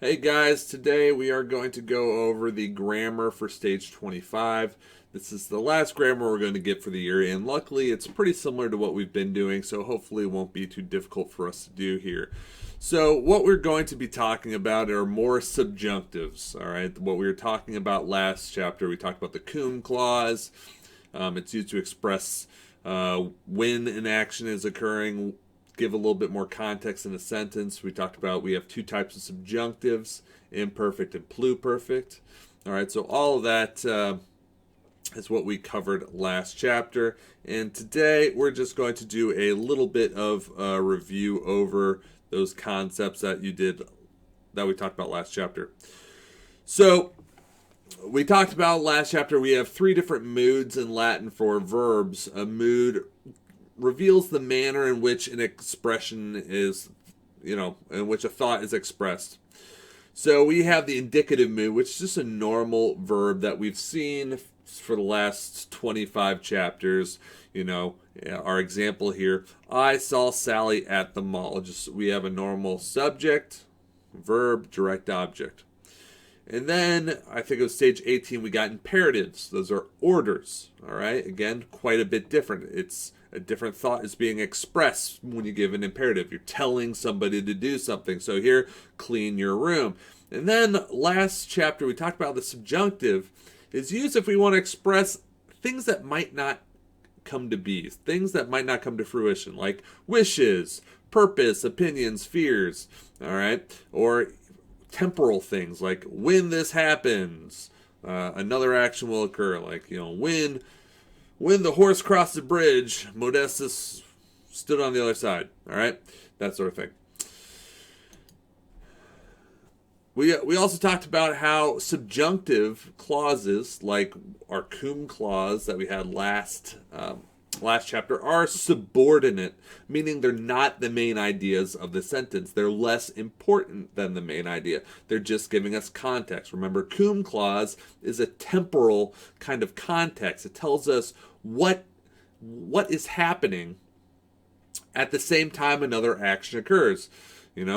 Hey guys, today we are going to go over the grammar for stage 25. This is the last grammar we're going to get for the year, and luckily it's pretty similar to what we've been doing, so hopefully it won't be too difficult for us to do here. So, what we're going to be talking about are more subjunctives, all right? What we were talking about last chapter, we talked about the cum clause. It's used to express when an action is occurring, give a little bit more context in a sentence. We talked about we have two types of subjunctives, imperfect and pluperfect. All right, so all of that is what we covered last chapter. And today we're just going to do a little bit of a review over those concepts that we talked about last chapter. So we talked about last chapter, we have three different moods in Latin for verbs. A mood reveals the manner in which an expression is, in which a thought is expressed. So we have the indicative mood, which is just a normal verb that we've seen for the last 25 chapters. Our example here, I saw Sally at the mall. We have a normal subject, verb, direct object. And then I think it was stage 18, we got imperatives. Those are orders. All right. Again, quite a bit different. It's a different thought is being expressed when you give an imperative. You're telling somebody to do something. So here, clean your room. And then last chapter, we talked about the subjunctive is used if we want to express things that might not come to be, things that might not come to fruition, like wishes, purpose, opinions, fears. All right. Or temporal things like when this happens, another action will occur. Like, when the horse crossed the bridge, Modestus stood on the other side. All right, that sort of thing. We also talked about how subjunctive clauses, like our cum clause that we had last chapter, are subordinate, meaning they're not the main ideas of the sentence. They're less important than the main idea. They're just giving us context. Remember, cum clause is a temporal kind of context. It tells us what is happening at the same time another action occurs.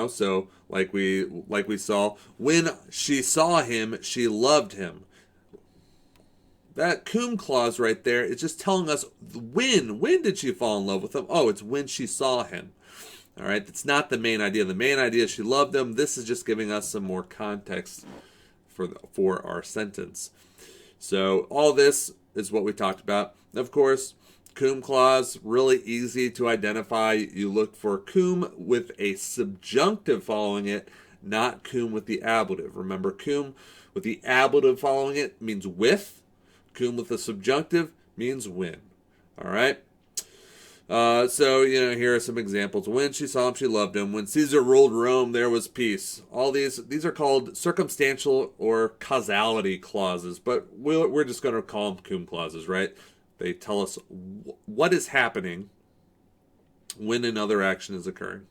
So like we saw, when she saw him, she loved him. That cum clause right there is just telling us when. When did she fall in love with him? Oh, it's when she saw him. All right, that's not the main idea. The main idea is she loved him. This is just giving us some more context for our sentence. So all this is what we talked about. Of course, cum clause, really easy to identify. You look for cum with a subjunctive following it, not cum with the ablative. Remember, cum with the ablative following it means with. Cum with the subjunctive means when. All right. So here are some examples. When she saw him, she loved him. When Caesar ruled Rome, there was peace. All these are called circumstantial or causality clauses, but we're just going to call them cum clauses, right? They tell us what is happening when another action is occurring.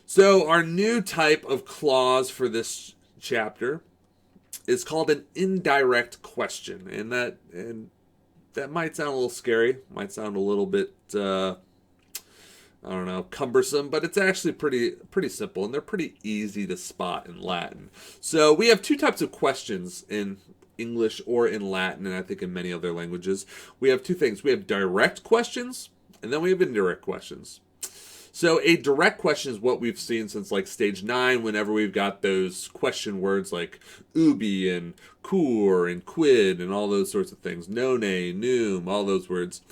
So our new type of clause for this chapter is called an indirect question, and that might sound a little scary, might sound a little bit cumbersome, but it's actually pretty simple, and they're pretty easy to spot in Latin. So we have two types of questions in English or in Latin, and I think in many other languages. We have two things. We have direct questions, and then we have indirect questions. So a direct question is what we've seen since like stage 9, whenever we've got those question words like ubi and cur and quid and all those sorts of things. None, num, all those words.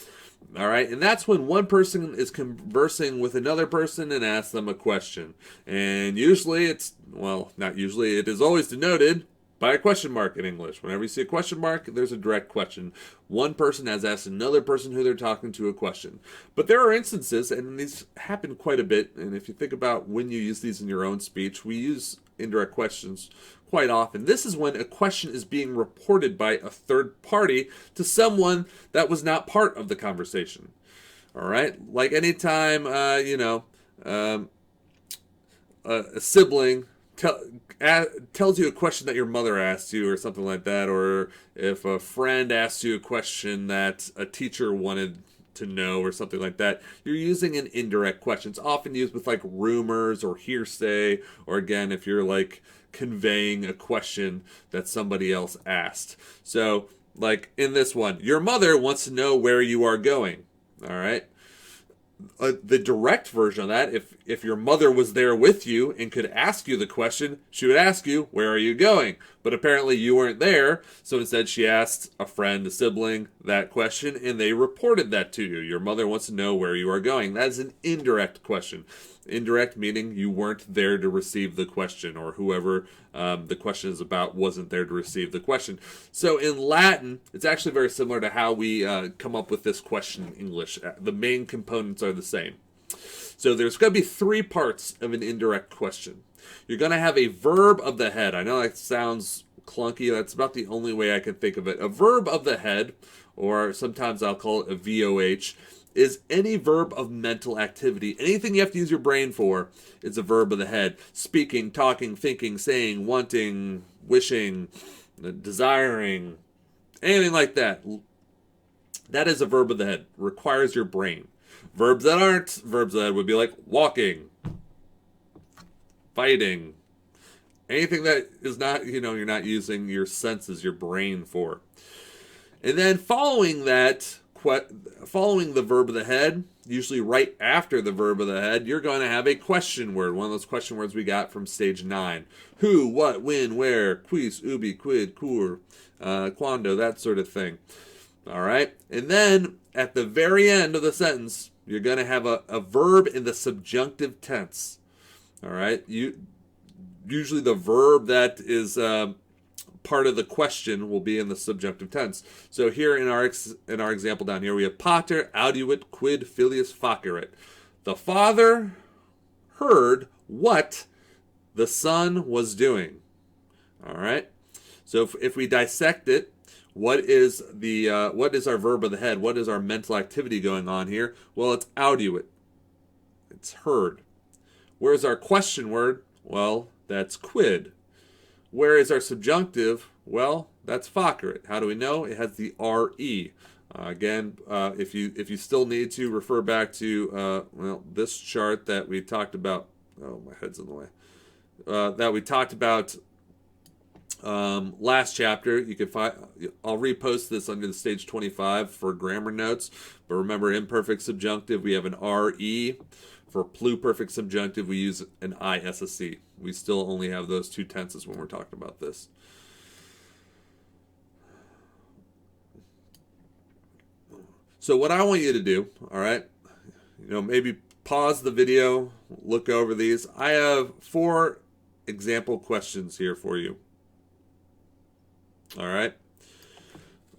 All right, and that's when one person is conversing with another person and asks them a question. And usually it is always denoted by a question mark in English. Whenever you see a question mark, there's a direct question. One person has asked another person who they're talking to a question. But there are instances, and these happen quite a bit, and if you think about when you use these in your own speech, we use indirect questions quite often. This is when a question is being reported by a third party to someone that was not part of the conversation. All right? Like anytime, a sibling tells you a question that your mother asked you or something like that, or if a friend asks you a question that a teacher wanted to know or something like that, you're using an indirect question. It's often used with like rumors or hearsay, or again, if you're like conveying a question that somebody else asked. So, like in this one, your mother wants to know where you are going. All right. The direct version of that, if your mother was there with you and could ask you the question, she would ask you, where are you going? But apparently you weren't there, so instead she asked a friend, a sibling, that question, and they reported that to you. Your mother wants to know where you are going. That is an indirect question. Indirect meaning you weren't there to receive the question, or whoever the question is about wasn't there to receive the question. So in Latin, it's actually very similar to how we come up with this question in English. The main components are the same. So there's going to be 3 parts of an indirect question. You're going to have a verb of the head. I know that sounds clunky. That's about the only way I can think of it. A verb of the head, or sometimes I'll call it a VOH, is any verb of mental activity. Anything you have to use your brain for is a verb of the head. Speaking, talking, thinking, saying, wanting, wishing, desiring, anything like that. That is a verb of the head. Requires your brain. Verbs that aren't verbs of the head would be like walking, fighting, anything that is not, you're not using your senses, your brain for. And then following the verb of the head, usually right after the verb of the head, you're going to have a question word. One of those question words we got from stage 9. Who, what, when, where, quis, ubi, quid, cur, quando, that sort of thing. All right? And then at the very end of the sentence, you're going to have a verb in the subjunctive tense. All right? Usually the verb that is part of the question will be in the subjunctive tense. So here in our example down here, we have pater audiuit quid filius facerit. The father heard what the son was doing. All right. So if we dissect it, what is our verb of the head? What is our mental activity going on here? Well, it's audiuit. It's heard. Where's our question word? Well, that's quid. Where is our subjunctive? Well, that's facerit. How do we know? It has the RE. Again, if you still need to refer back to this chart that we talked about. Oh, my head's in the way. That we talked about last chapter. You can find. I'll repost this under the stage 25 for grammar notes. But remember, imperfect subjunctive, we have an RE. For pluperfect subjunctive, we use an ISSE. We still only have those 2 tenses when we're talking about this. So what I want you to do, all right, maybe pause the video, look over these. I have 4 example questions here for you. All right.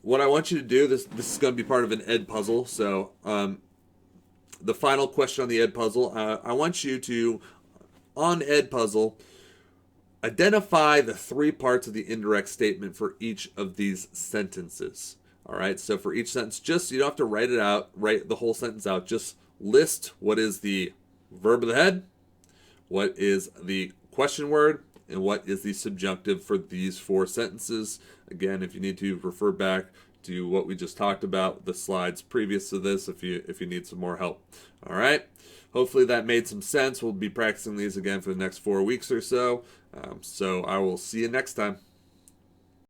What I want you to do, this is going to be part of an ed puzzle, so the final question on the ed puzzle, I want you to, on ed puzzle, identify the 3 parts of the indirect statement for each of these sentences. All right, so for each sentence, you don't have to write it out, write the whole sentence out. Just list what is the verb of the head, what is the question word, and what is the subjunctive for these 4 sentences. Again, if you need to refer back to what we just talked about, the slides previous to this, if you need some more help. All right. Hopefully that made some sense. We'll be practicing these again for the next 4 weeks or so. So I will see you next time.